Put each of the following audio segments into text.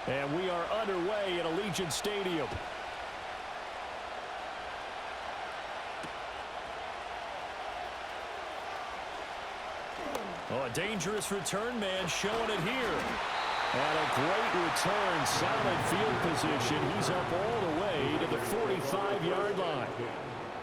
And we are underway at Allegiant Stadium. Oh, a dangerous return man showing it here. And a great return, solid field position. He's up all the way to the 45-yard line.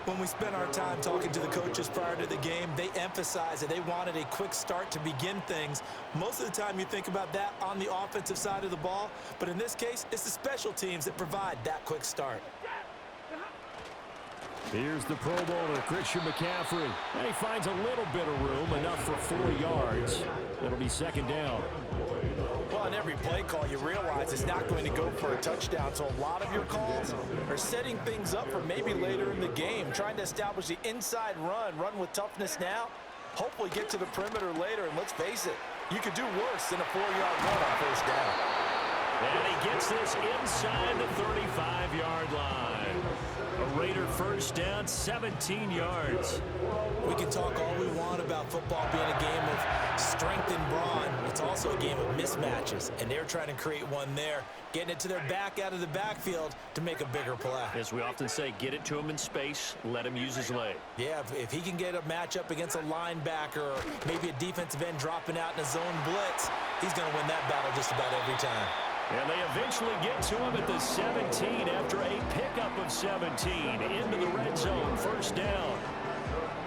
When we spent our time talking to the coaches prior to the game, they emphasized that they wanted a quick start to begin things. Most of the time you think about that on the offensive side of the ball, but in this case, it's the special teams that provide that quick start. Here's the Pro Bowler, Christian McCaffrey. And he finds a little bit of room, enough for 4 yards. It'll be second down. Well, on every play call, you realize it's not going to go for a touchdown, so a lot of your calls are setting things up for maybe later in the game, trying to establish the inside run with toughness now, hopefully get to the perimeter later, and let's face it, you could do worse than a 4-yard run on first down. And he gets this inside the 35-yard line. A Raider first down, 17 yards. We can talk all we want about football being a game of strength and brawn. It's also a game of mismatches, and they're trying to create one there, getting it to their back out of the backfield to make a bigger play. As we often say, get it to him in space, let him use his leg. Yeah, if he can get a matchup against a linebacker or maybe a defensive end dropping out in a zone blitz, he's going to win that battle just about every time. And they eventually get to him at the 17 after a pickup of 17 into the red zone, first down.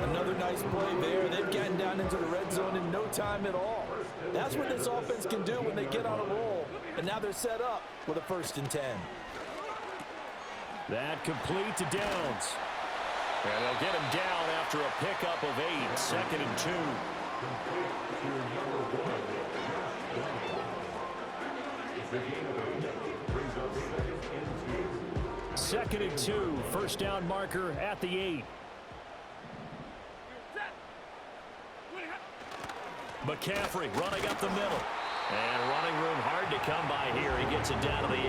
Another nice play there. They've gotten down into the red zone in no time at all. That's what this offense can do when they get on a roll. And now they're set up with a 1st and 10. That complete to Downs. And they'll get him down after a pickup of 8, second and 2. Second and 2, first down marker at the 8. McCaffrey running up the middle. And running room hard to come by here. He gets it down to the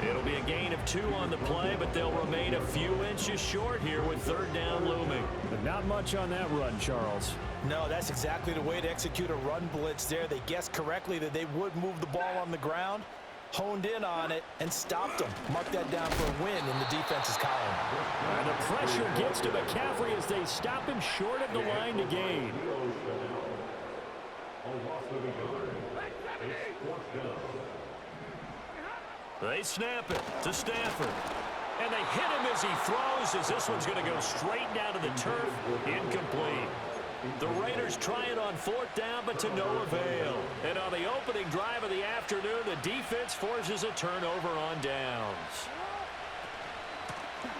8. It'll be a gain of 2 on the play, but they'll remain a few inches short here with third down looming. But not much on that run, Charles. No, that's exactly the way to execute a run blitz there. They guessed correctly that they would move the ball on the ground, honed in on it, and stopped them. Mark that down for a win in the defense's column. And the pressure gets to McCaffrey as they stop him short of the line to gain. They snap it to Stafford. And they hit him as he throws, as this one's going to go straight down to the turf. Incomplete. The Raiders try it on 4th down, but to no avail. And on the opening drive of the afternoon, the defense forces a turnover on downs.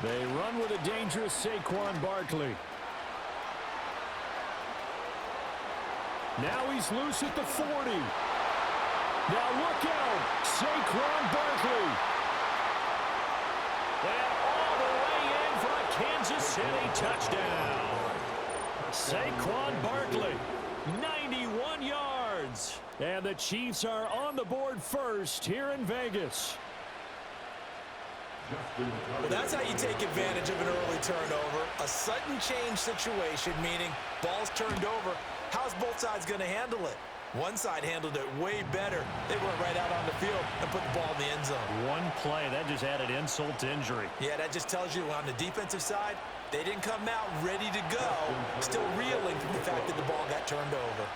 They run with a dangerous Saquon Barkley. Now he's loose at the 40. Now look out, Saquon Barkley. And all the way in for a Kansas City touchdown. Saquon Barkley, 91 yards. And the Chiefs are on the board first here in Vegas. Well, that's how you take advantage of an early turnover. A sudden change situation, meaning ball's turned over. How's both sides going to handle it? One side handled it way better. They went right out on the field and put the ball in the end zone. One play, that just added insult to injury. Yeah, that just tells you on the defensive side, they didn't come out ready to go, still reeling from the fact that the ball got turned over.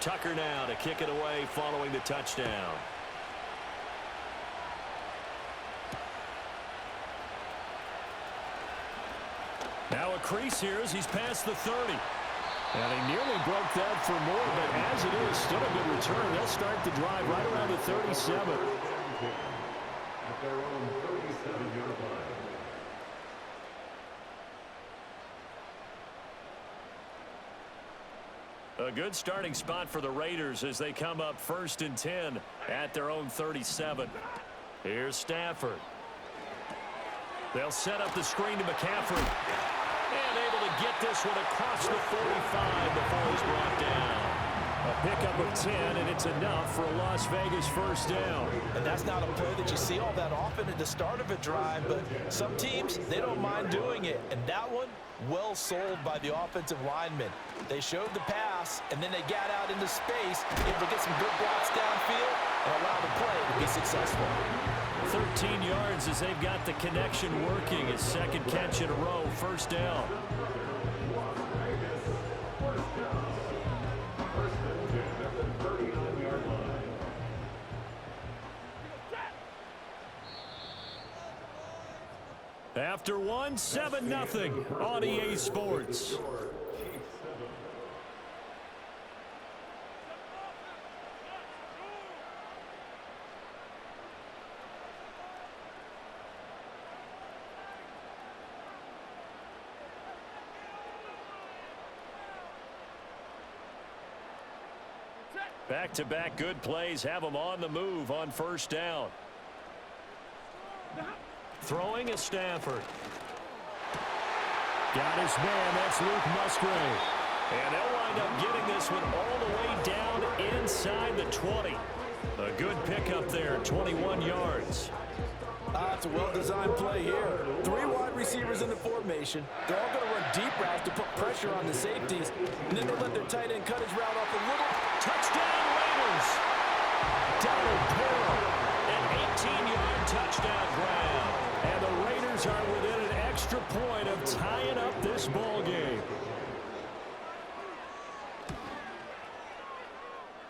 Tucker now to kick it away following the touchdown. Now a crease here as he's past the 30. And he nearly broke that for more, but as it is, still a good return. They'll start the drive right around the 37. A good starting spot for the Raiders as they come up 1st and 10 at their own 37. Here's Stafford. They'll set up the screen to McCaffrey. And able to get this one across the 45 before he's brought down. A pickup of 10, and it's enough for a Las Vegas first down. And that's not a play that you see all that often at the start of a drive, but some teams, they don't mind doing it. And that one Well sold by the offensive lineman. They showed the pass, and then they got out into space, able to get some good blocks downfield, and allow the play to be successful. 13 yards as they've got the connection working. His second catch in a row, first down. After one, 7-0 on EA Sports. Back-to-back good plays have them on the move on first down. Throwing is Stafford. Got his man. That's Luke Musgrave. And they'll wind up getting this one all the way down inside the 20. A good pickup there, 21 yards. It's a well-designed play here. 3 wide receivers in the formation. They're all going to run deep routes to put pressure on the safeties. And then they let their tight end cut his route off a little. Touchdown, Raiders. Donald Pearl. An 18-yard touchdown grab. And the Raiders are within an extra point of tying up this ball game.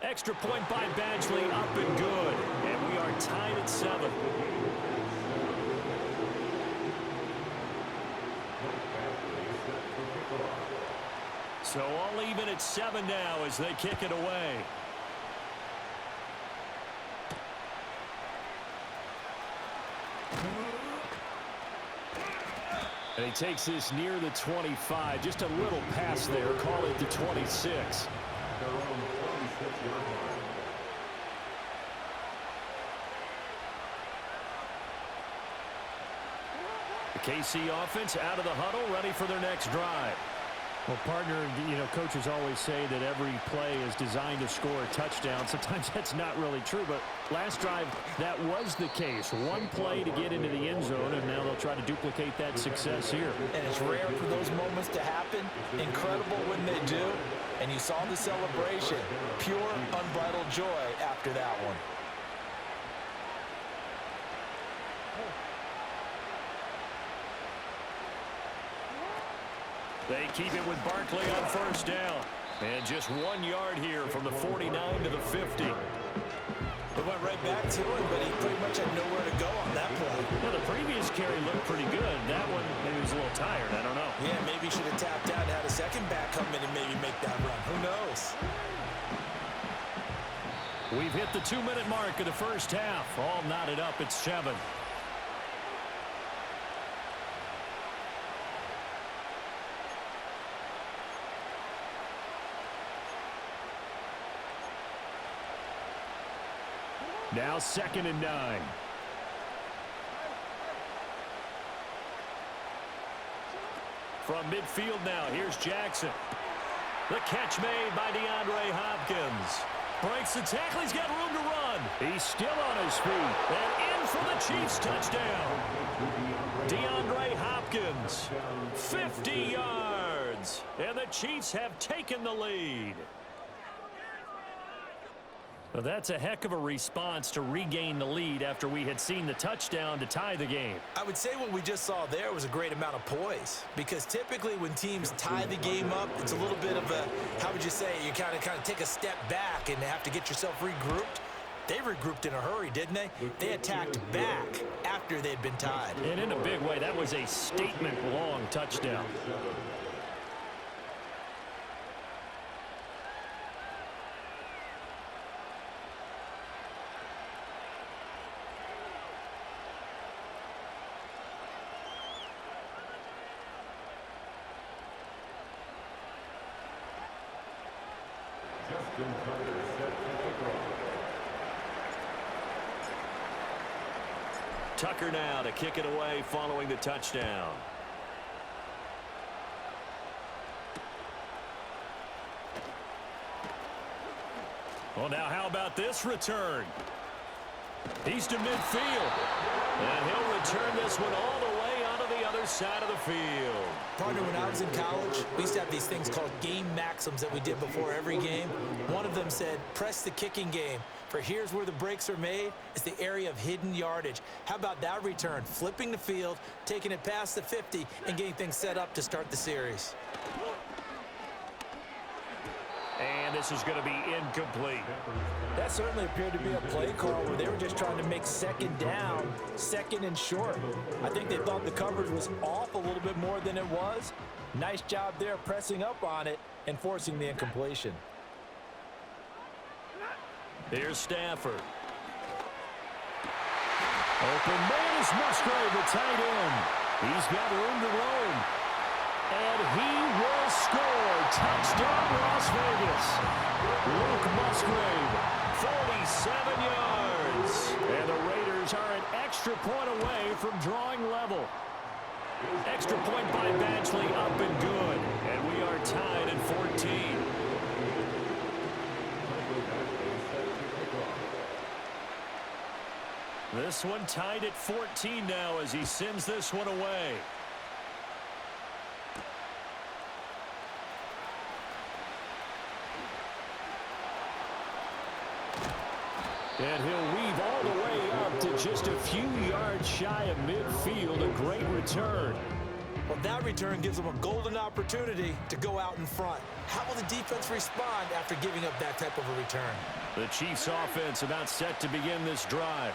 Extra point by Badgley, up and good. And we are tied at 7. So all even at 7 now as they kick it away. And he takes this near the 25. Just a little pass there. Call it the 26. The KC offense out of the huddle, ready for their next drive. Well, partner, coaches always say that every play is designed to score a touchdown. Sometimes that's not really true, but last drive, that was the case. One play to get into the end zone, and now they'll try to duplicate that success here. And it's rare for those moments to happen. Incredible when they do. And you saw the celebration. Pure, unbridled joy after that one. They keep it with Barkley on first down. And just 1 yard here from the 49 to the 50. It went right back to him, but he pretty much had nowhere to go on that play. Well, the previous carry looked pretty good. That one, maybe he was a little tired. I don't know. Yeah, maybe he should have tapped out and had a second back come in and maybe make that run. Who knows? We've hit the 2-minute mark of the first half. All knotted up at 7. Now 2nd and 9. From midfield now, here's Jackson. The catch made by DeAndre Hopkins. Breaks the tackle, he's got room to run. He's still on his feet. And in for the Chiefs touchdown. DeAndre Hopkins, 50 yards. And the Chiefs have taken the lead. Well, that's a heck of a response to regain the lead after we had seen the touchdown to tie the game. I would say what we just saw there was a great amount of poise, because typically when teams tie the game up, it's a little bit of a, how would you say, you kind of take a step back and have to get yourself regrouped. They regrouped in a hurry, didn't they? They attacked back after they'd been tied. And in a big way, that was a statement-long touchdown. Tucker now to kick it away following the touchdown. Well, now how about this return? He's to midfield. And he'll return this one all the way onto the other side of the field. Partner, when I was in college, we used to have these things called game maxims that we did before every game. One of them said, press the kicking game. For here's where the breaks are made. It's the area of hidden yardage. How about that return? Flipping the field, taking it past the 50, and getting things set up to start the series. And this is going to be incomplete. That certainly appeared to be a play call where they were just trying to make second down, second and short. I think they thought the coverage was off a little bit more than it was. Nice job there pressing up on it and forcing the incompletion. Here's Stafford. Open man is Musgrave, the tight end. He's got room to roam. And he will score. Touchdown, Las Vegas. Luke Musgrave, 47 yards. And the Raiders are an extra point away from drawing level. Extra point by Badgley, up and good. And we are tied at 14. This one tied at 14 now as he sends this one away. And he'll weave all the way up to just a few yards shy of midfield. A great return. Well, that return gives them a golden opportunity to go out in front. How will the defense respond after giving up that type of a return? The Chiefs offense about set to begin this drive.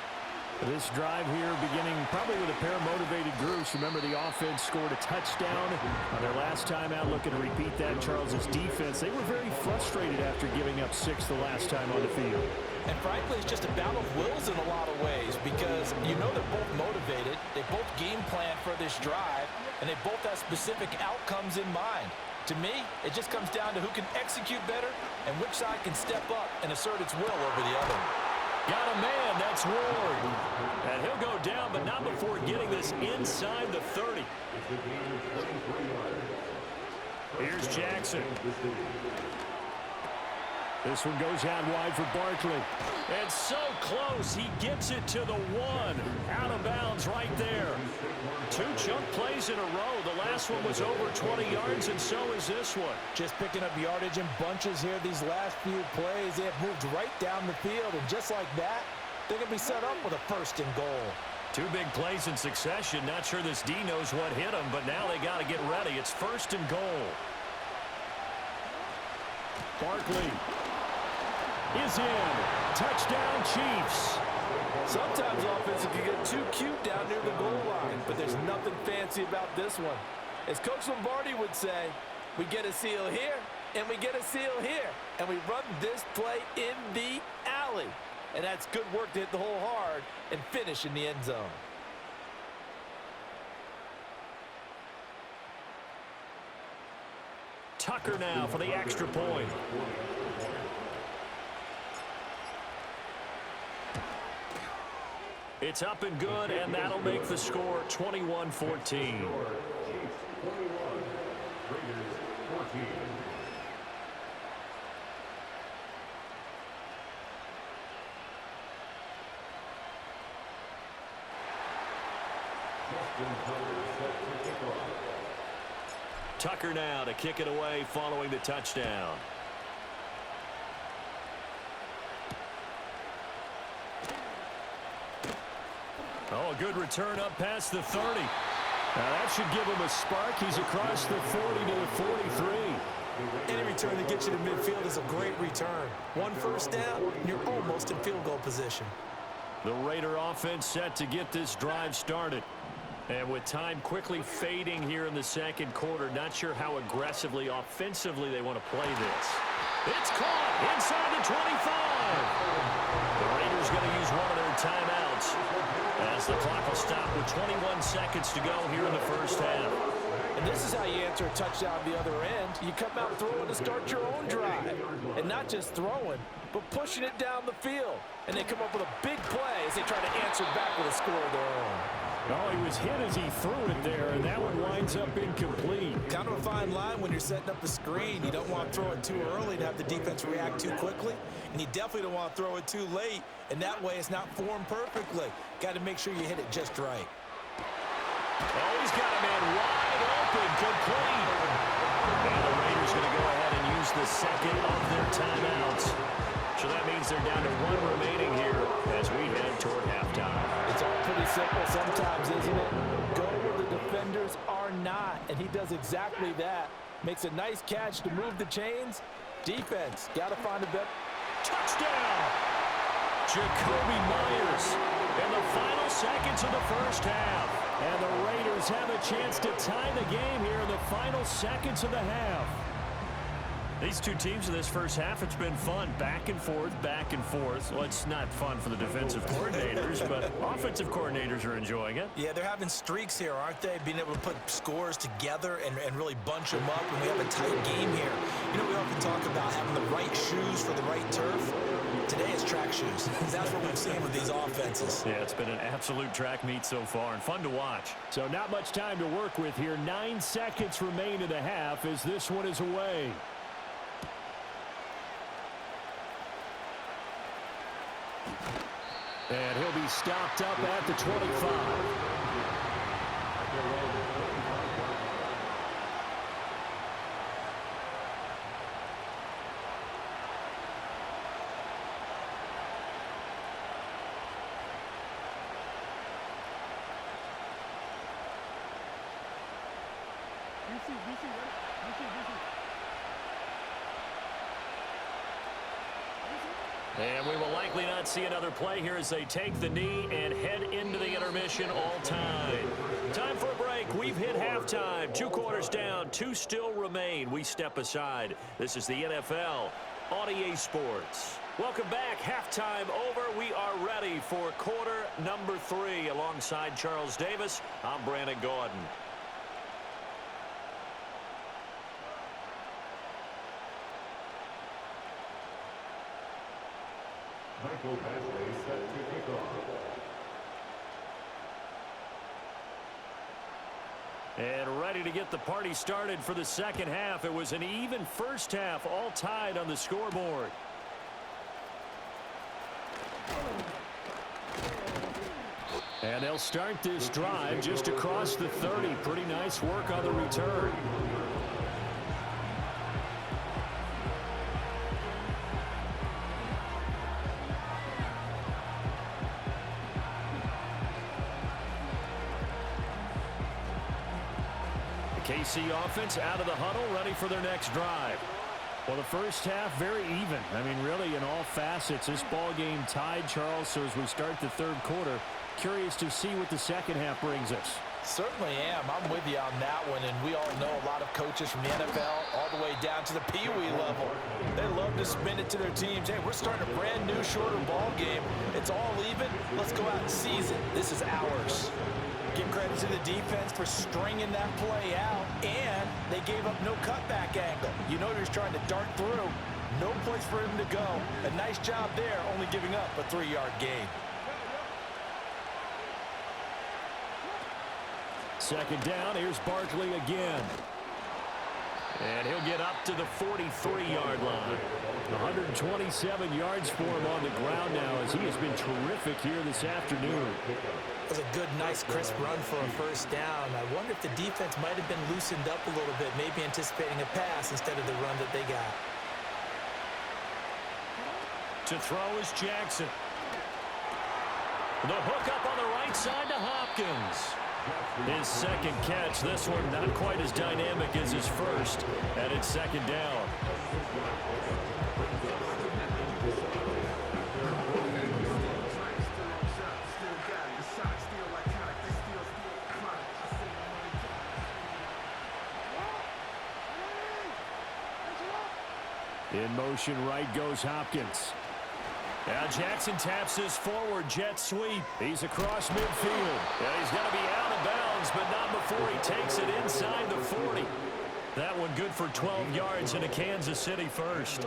This drive here beginning probably with a pair of motivated groups. Remember, the offense scored a touchdown on their last time out. Looking to repeat that. Charles's defense, they were very frustrated after giving up 6 the last time on the field. And frankly, it's just a battle of wills in a lot of ways because you know they're both motivated. They both game plan for this drive, and they both have specific outcomes in mind. To me, it just comes down to who can execute better and which side can step up and assert its will over the other. Got a man, that's Ward. And he'll go down, but not before getting this inside the 30. Here's Jackson. This one goes out wide for Barkley. And so close, he gets it to the 1. Out of bounds right there. 2 chunk plays in a row. The last one was over 20 yards, and so is this one. Just picking up yardage in bunches here these last few plays. They have moved right down the field, and just like that, they're going to be set up with a first and goal. 2 big plays in succession. Not sure this D knows what hit him, but now they got to get ready. It's first and goal. Barkley is in. Touchdown, Chiefs. Sometimes offense can get too cute down near the goal line, but there's nothing fancy about this one. As Coach Lombardi would say, we get a seal here, and we get a seal here, and we run this play in the alley. And that's good work to hit the hole hard and finish in the end zone. Tucker now for the extra point. It's up and good, and that'll make the score 21-14. Tucker now to kick it away following the touchdown. Oh, a good return up past the 30. Now that should give him a spark. He's across the 40 to the 43. Any return that gets you to midfield is a great return. 1 first down, and you're almost in field goal position. The Raider offense set to get this drive started. And with time quickly fading here in the second quarter, not sure how aggressively, offensively they want to play this. It's caught inside the 25. The Raiders going to use one of their timeouts as the clock will stop with 21 seconds to go here in the first half. And this is how you answer a touchdown at the other end. You come out throwing to start your own drive. And not just throwing, but pushing it down the field. And they come up with a big play as they try to answer back with a score of their own. Oh, he was hit as he threw it there, and that one winds up incomplete. Kind of a fine line when you're setting up the screen. You don't want to throw it too early to have the defense react too quickly, and you definitely don't want to throw it too late, and that way it's not formed perfectly. Got to make sure you hit it just right. Oh, he's got a man wide open, complete. And the Raiders going to go ahead and use the second of their timeouts. So that means they're down to one remaining here as we head toward halftime. It's all pretty simple sometimes, isn't it? Go where the defenders are not, and he does exactly that. Makes a nice catch to move the chains. Defense, got to find a better. Touchdown! Jakobi Meyers in the final seconds of the first half. And the Raiders have a chance to tie the game here in the final seconds of the half. These two teams in this first half, it's been fun. Back and forth, back and forth. Well, it's not fun for the defensive coordinators, but offensive coordinators are enjoying it. Yeah, they're having streaks here, aren't they? Being able to put scores together and really bunch them up, and we have a tight game here. You know, we often talk about having the right shoes for the right turf. Today it's track shoes. That's what we've seen with these offenses. Yeah, it's been an absolute track meet so far and fun to watch. So not much time to work with here. 9 seconds remain in the half as this one is away. And he'll be stopped up at the 25. And we will likely not see another play here as they take the knee and head into the intermission all time. Time for a break. We've hit halftime. 2 quarters down. 2 still remain. We step aside. This is the NFL on EA Sports. Welcome back. Halftime over. We are ready for quarter number 3. Alongside Charles Davis, I'm Brandon Gordon. Michael Pasley set to kick off. And ready to get the party started for the second half. It was an even first half, all tied on the scoreboard. And they'll start this drive just across the 30. Pretty nice work on the return. KC offense out of the huddle, ready for their next drive. Well, the first half, very even. I mean, really, in all facets, this ball game tied, Charles. So as we start the third quarter, curious to see what the second half brings us. Certainly am. I'm with you on that one, and we all know a lot of coaches from the NFL all the way down to the Pee Wee level. They love to spin it to their teams. Hey, we're starting a brand new, shorter ball game. It's all even. Let's go out and seize it. This is ours. Give credit to the defense for stringing that play out, and they gave up no cutback angle. You know he was trying to dart through. No place for him to go. A nice job there, only giving up a 3-yard gain. Second down, here's Barkley again. And he'll get up to the 43-yard line. 127 yards for him on the ground now as he has been terrific here this afternoon. It was a good, nice, crisp run for a first down. I wonder if the defense might have been loosened up a little bit, maybe anticipating a pass instead of the run that they got. To throw is Jackson. The hook up on the right side to Hopkins. His second catch, this one not quite as dynamic as his first, and it's second down. In motion, right goes Hopkins. Now Jackson taps his forward jet sweep. He's across midfield. And he's going to be out of bounds, but not before he takes it inside the 40. That one good for 12 yards into Kansas City first.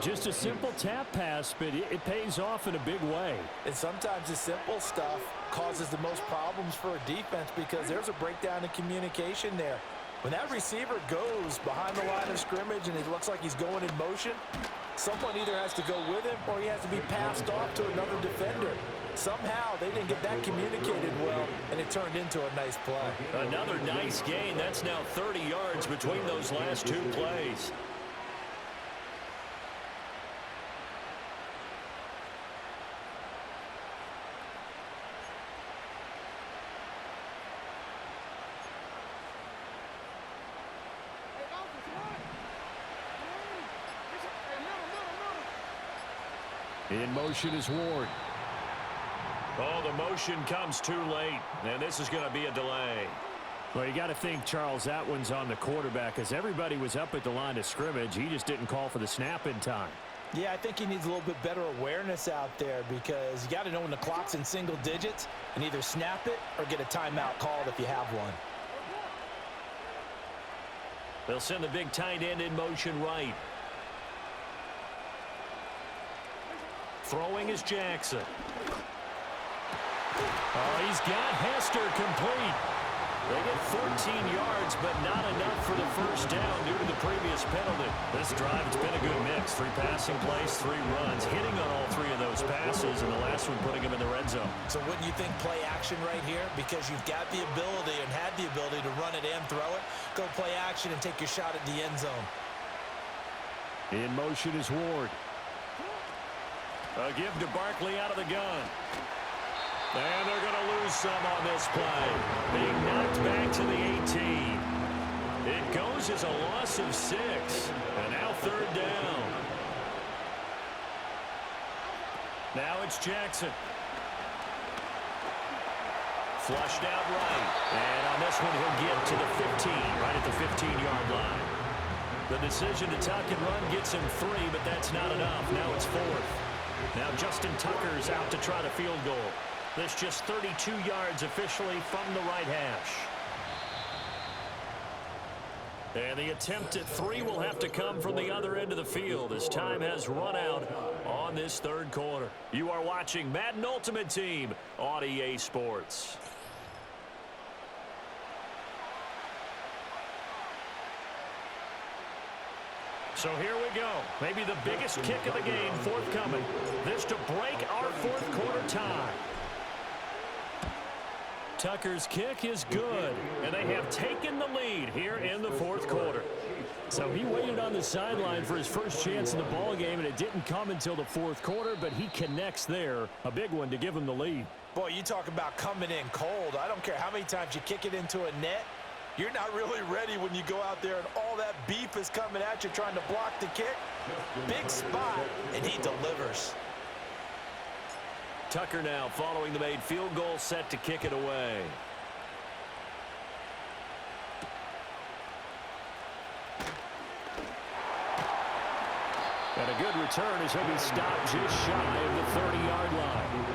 Just a simple tap pass, but it pays off in a big way. And sometimes the simple stuff causes the most problems for a defense because there's a breakdown in communication there. When that receiver goes behind the line of scrimmage and it looks like he's going in motion, someone either has to go with him or he has to be passed off to another defender. Somehow they didn't get that communicated well, and it turned into a nice play. Another nice gain. That's now 30 yards between those last two plays. In motion is Ward. Oh, the motion comes too late, and this is going to be a delay. Well, you got to think, Charles, that one's on the quarterback, as everybody was up at the line of scrimmage. He just didn't call for the snap in time. Yeah, I think he needs a little bit better awareness out there, because you got to know when the clock's in single digits and either snap it or get a timeout called if you have one. They'll send the big tight end in motion right. Throwing is Jackson. Oh, he's got Hester complete. They get 14 yards, but not enough for the first down due to the previous penalty. This drive, it's been a good mix. 3 passing plays, 3 runs, hitting on all 3 of those passes, and the last one putting him in the red zone. So wouldn't you think play action right here? Because you've got the ability and had the ability to run it and throw it. Go play action and take your shot at the end zone. In motion is Ward. A give to Barkley out of the gun. And they're going to lose some on this play. Being knocked back to the 18. It goes as a loss of 6. And now 3rd down. Now it's Jackson. Flushed out right. And on this one, he'll get to the 15, right at the 15-yard line. The decision to tuck and run gets him 3, but that's not enough. Now it's 4th. Now Justin Tucker's out to try the field goal. This just 32 yards officially from the right hash. And the attempt at 3 will have to come from the other end of the field as time has run out on this 3rd quarter. You are watching Madden Ultimate Team on EA Sports. So here we go. Maybe the biggest kick of the game forthcoming. This to break our 4th quarter tie. Tucker's kick is good, and they have taken the lead here in the 4th quarter. So he waited on the sideline for his first chance in the ball game, and it didn't come until the 4th quarter, but he connects there. A big one to give him the lead. Boy, you talk about coming in cold. I don't care how many times you kick it into a net. You're not really ready when you go out there and all that beef is coming at you trying to block the kick. Big spot, and he delivers. Tucker now following the made field goal, set to kick it away. And a good return as he'll be stopped just shy of the 30-yard line.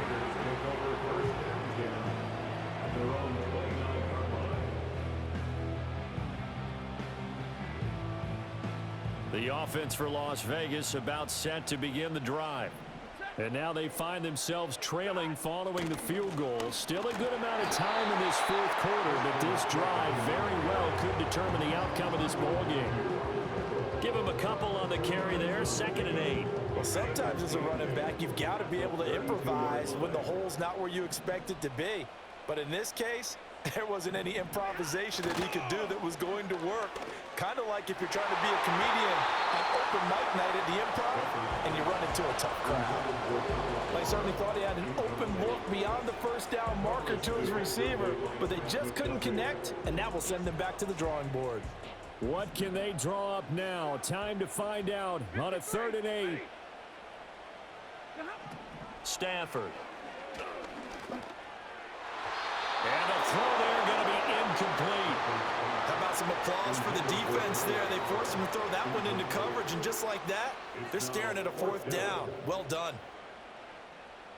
The offense for Las Vegas about set to begin the drive. And now they find themselves trailing following the field goal. Still a good amount of time in this 4th quarter, but this drive very well could determine the outcome of this ball game. Give him a couple on the carry there, 2nd and 8. Well, sometimes as a running back, you've got to be able to improvise when the hole's not where you expect it to be. But in this case, there wasn't any improvisation that he could do that was going to work. Kind of like if you're trying to be a comedian on open mic night at the Improv and you run into a tough crowd. I certainly thought he had an open look beyond the first down marker to his receiver, but they just couldn't connect, and that will send them back to the drawing board. What can they draw up now? Time to find out on a 3rd and 8. Stafford. And the throw there going to be incomplete. How about some applause for the defense there? They forced him to throw that one into coverage, and just like that, they're staring at a 4th down. Well done.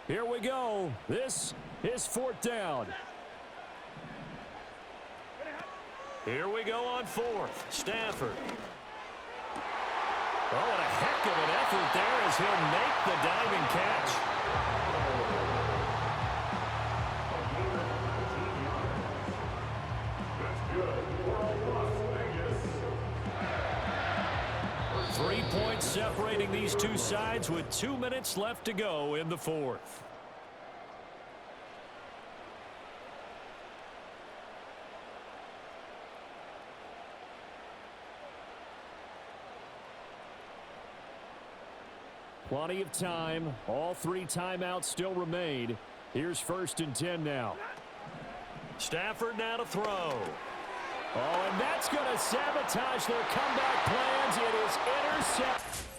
Here we go. This is 4th down. Here we go on 4th. Stafford. Oh, and a heck of an effort there as he'll make the diving catch. Good. 3 points separating these two sides with 2 minutes left to go in the 4th. Plenty of time. All 3 timeouts still remain. Here's 1st and 10 now. Stafford now to throw. Oh, and that's going to sabotage their comeback plans. It is intercepted.